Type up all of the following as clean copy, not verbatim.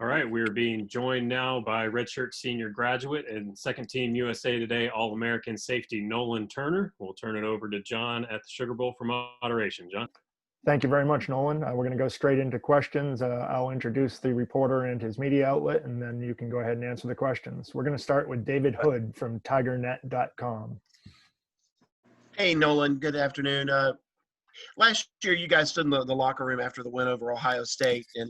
All right, we're being joined now by redshirt senior graduate and second team USA Today All-American safety Nolan Turner. We'll turn it over to John at the Sugar Bowl for moderation. John. Thank you very much, Nolan. We're going to go straight into questions. I'll introduce the reporter and his media outlet, and then you can go ahead and answer the questions. We're going to start with David Hood from tigernet.com. Hey, Nolan. Good afternoon. Last year, you guys stood in the locker room after the win over Ohio State and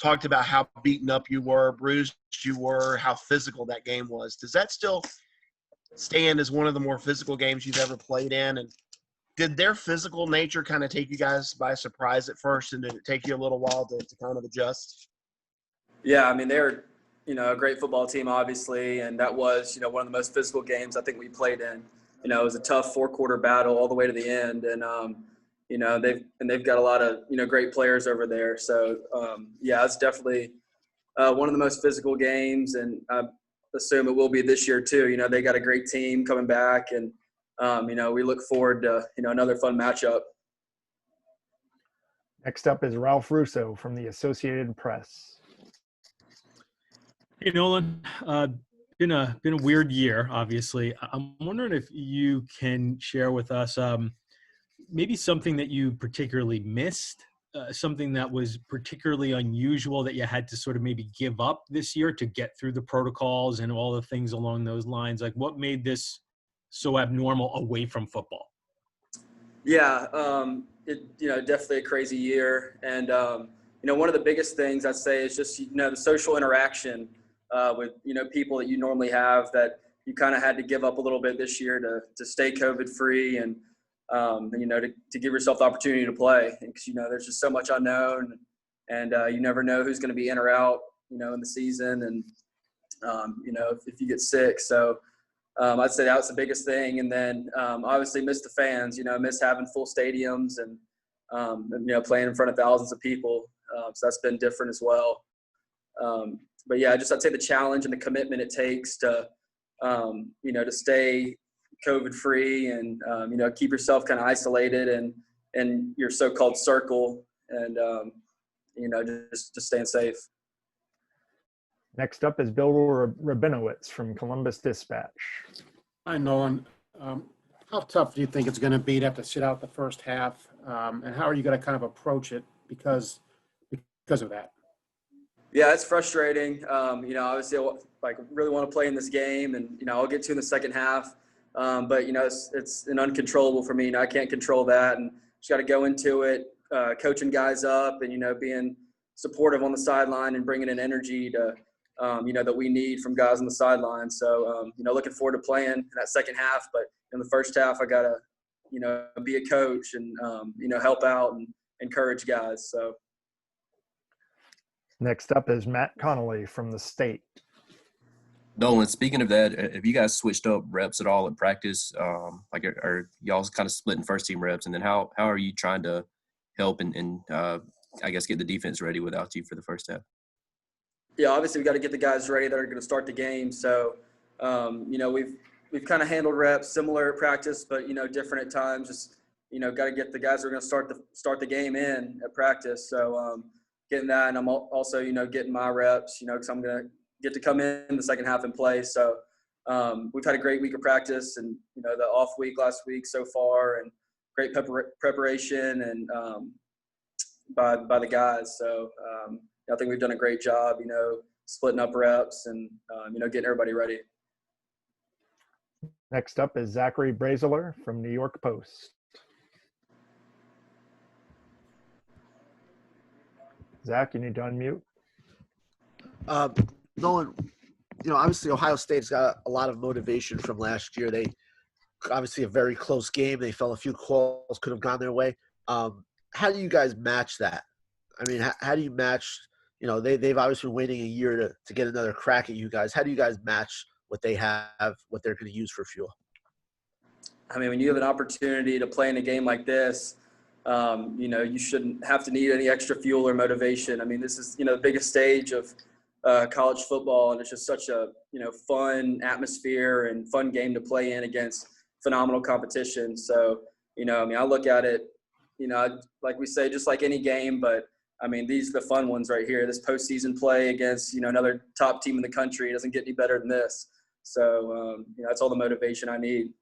talked about how beaten up you were, bruised you were, how physical that game was. Does that still stand as one of the more physical games you've ever played in? And did their physical nature kind of take you guys by surprise at first, and did it take you a little while to kind of adjust? Yeah, I mean, they're, a great football team, obviously, and that was, one of the most physical games I think we played in. It was a tough four-quarter battle all the way to the end, and they've got a lot of great players over there. So it's definitely one of the most physical games, and I assume it will be this year too. They got a great team coming back, and we look forward to another fun matchup. Next up is Ralph Russo from the Associated Press. Hey, Nolan. Been a weird year, obviously. I'm wondering if you can share with us maybe something that you particularly missed, something that was particularly unusual that you had to sort of maybe give up this year to get through the protocols and all the things along those lines. Like, what made this so abnormal away from football? Yeah, definitely a crazy year. And, one of the biggest things I'd say is just, the social interaction with, people that you normally have that you kind of had to give up a little bit this year to stay COVID-free and, to give yourself the opportunity to play. Because, there's just so much unknown, and you never know who's going to be in or out, in the season, and, if you get sick. So I'd say that was the biggest thing. And then obviously miss the fans, miss having full stadiums and playing in front of thousands of people. So that's been different as well. But yeah, I'd say the challenge and the commitment it takes to, to stay COVID free and, keep yourself kind of isolated and your so-called circle and, just staying safe. Next up is Bill Rabinowitz from Columbus Dispatch. Hi, Nolan. How tough do you think it's going to be to have to sit out the first half? And how are you going to kind of approach it because of that? Yeah, it's frustrating. Obviously, I really want to play in this game, and I'll get to in the second half. But it's an uncontrollable for me. I can't control that, and just got to go into it, coaching guys up, and being supportive on the sideline and bringing in energy to, that we need from guys on the sideline. So, looking forward to playing in that second half. But in the first half, I gotta, be a coach and help out and encourage guys. So. Next up is Matt Connolly from The State. Nolan, speaking of that, have you guys switched up reps at all in practice? Are y'all kind of splitting first team reps? And then how are you trying to help and I guess get the defense ready without you for the first half? Yeah, obviously we got to get the guys ready that are going to start the game. So, we've kind of handled reps similar at practice, but different at times. Just got to get the guys that are going to start the game in at practice. So. Getting that, and I'm also, getting my reps, because I'm going to get to come in the second half and play. So we've had a great week of practice and, the off week last week so far, and great preparation and by the guys. So I think we've done a great job, splitting up reps and, getting everybody ready. Next up is Zachary Brazeler from New York Post. Zach, you need to unmute. Nolan, obviously Ohio State's got a lot of motivation from last year. They obviously a very close game. They felt a few calls could have gone their way. How do you guys match that? I mean, how do you match, they've obviously been waiting a year to get another crack at you guys. How do you guys match what they have, what they're going to use for fuel? I mean, when you have an opportunity to play in a game like this, you shouldn't have to need any extra fuel or motivation. I mean, this is, the biggest stage of college football, and it's just such a, fun atmosphere and fun game to play in against phenomenal competition. So, I look at it, like we say, just like any game, but I mean, these are the fun ones right here. This postseason play against, another top team in the country, it doesn't get any better than this. So, that's all the motivation I need.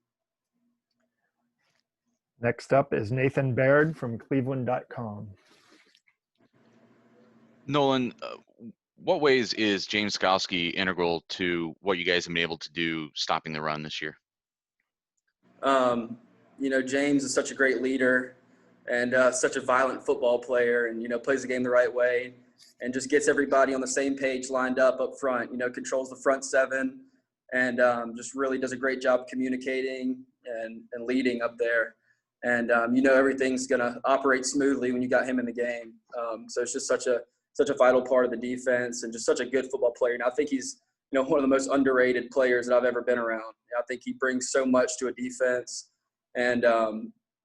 Next up is Nathan Baird from cleveland.com. Nolan, what ways is James Skalski integral to what you guys have been able to do stopping the run this year? James is such a great leader and such a violent football player, and, plays the game the right way and just gets everybody on the same page lined up front, controls the front seven and just really does a great job communicating and leading up there. And, everything's going to operate smoothly when you got him in the game. So it's just such a vital part of the defense and just such a good football player. And I think he's, one of the most underrated players that I've ever been around. I think he brings so much to a defense and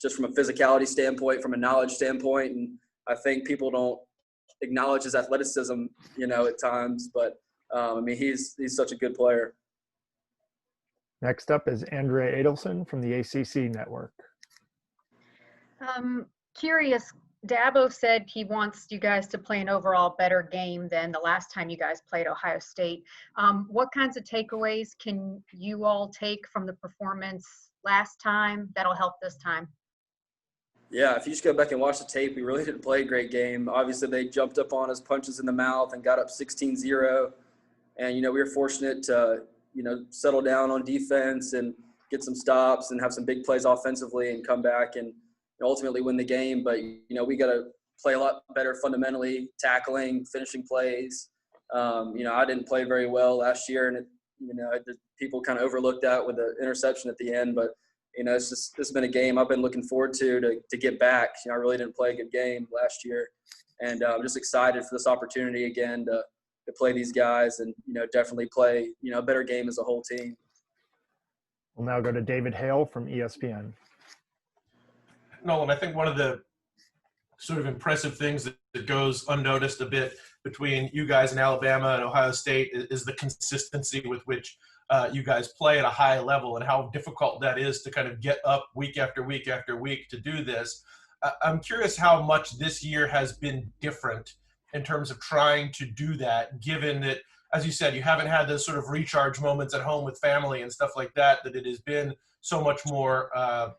just from a physicality standpoint, from a knowledge standpoint. And I think people don't acknowledge his athleticism, at times, but he's such a good player. Next up is Andrea Adelson from the ACC Network. Curious, Dabo said he wants you guys to play an overall better game than the last time you guys played Ohio State. What kinds of takeaways can you all take from the performance last time that'll help this time? Yeah, if you just go back and watch the tape, we really didn't play a great game. Obviously, they jumped up on us, punches in the mouth, and got up 16-0. And, we were fortunate to, settle down on defense and get some stops and have some big plays offensively and come back and ultimately win the game. But, we got to play a lot better fundamentally, tackling, finishing plays. I didn't play very well last year, and, people kind of overlooked that with the interception at the end. But, this has been a game I've been looking forward to get back. I really didn't play a good game last year. And I'm just excited for this opportunity again to play these guys and, definitely play, a better game as a whole team. We'll now go to David Hale from ESPN. Nolan, I think one of the sort of impressive things that goes unnoticed a bit between you guys in Alabama and Ohio State is the consistency with which you guys play at a high level and how difficult that is to kind of get up week after week after week to do this. I'm curious how much this year has been different in terms of trying to do that, given that, as you said, you haven't had those sort of recharge moments at home with family and stuff like that, that it has been so much more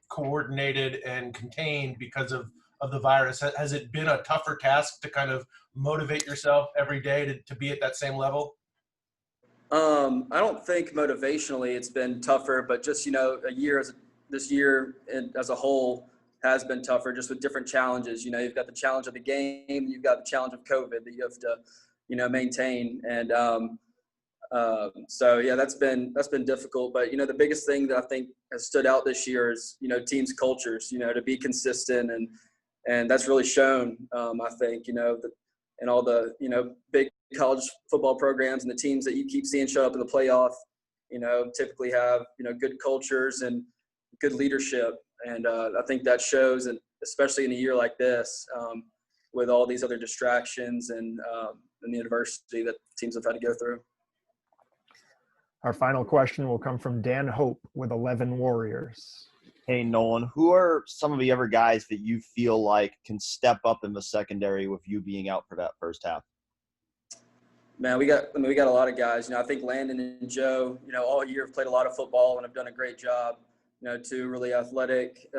coordinated and contained because of the virus. Has it been a tougher task to kind of motivate yourself every day to be at that same level? I don't think motivationally it's been tougher, but just, this year as a whole has been tougher just with different challenges. You've got the challenge of the game, you've got the challenge of COVID that you have to, maintain. And so, yeah, that's been difficult. But, the biggest thing that I think has stood out this year is, teams' cultures, to be consistent. And that's really shown, I think, and all the, big college football programs and the teams that you keep seeing show up in the playoff, typically have, good cultures and good leadership. And I think that shows, and especially in a year like this, with all these other distractions and the adversity that teams have had to go through. Our final question will come from Dan Hope with 11 Warriors. Hey, Nolan, who are some of the other guys that you feel like can step up in the secondary with you being out for that first half? Man, we got a lot of guys. I think Landon and Joe, all year have played a lot of football and have done a great job. Two really athletic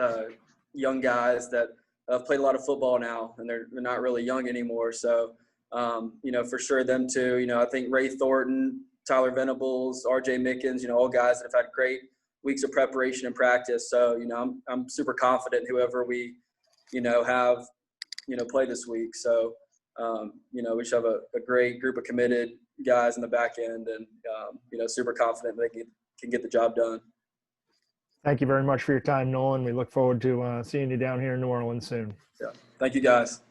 young guys that have played a lot of football now, and they're not really young anymore. So, for sure them two. I think Ray Thornton, Tyler Venables, R.J. Mickens, all guys that have had great weeks of preparation and practice. So, I'm super confident in whoever we, have, play this week. So, we should have a great group of committed guys in the back end and, super confident they can get the job done. Thank you very much for your time, Nolan. We look forward to seeing you down here in New Orleans soon. Yeah. Thank you, guys.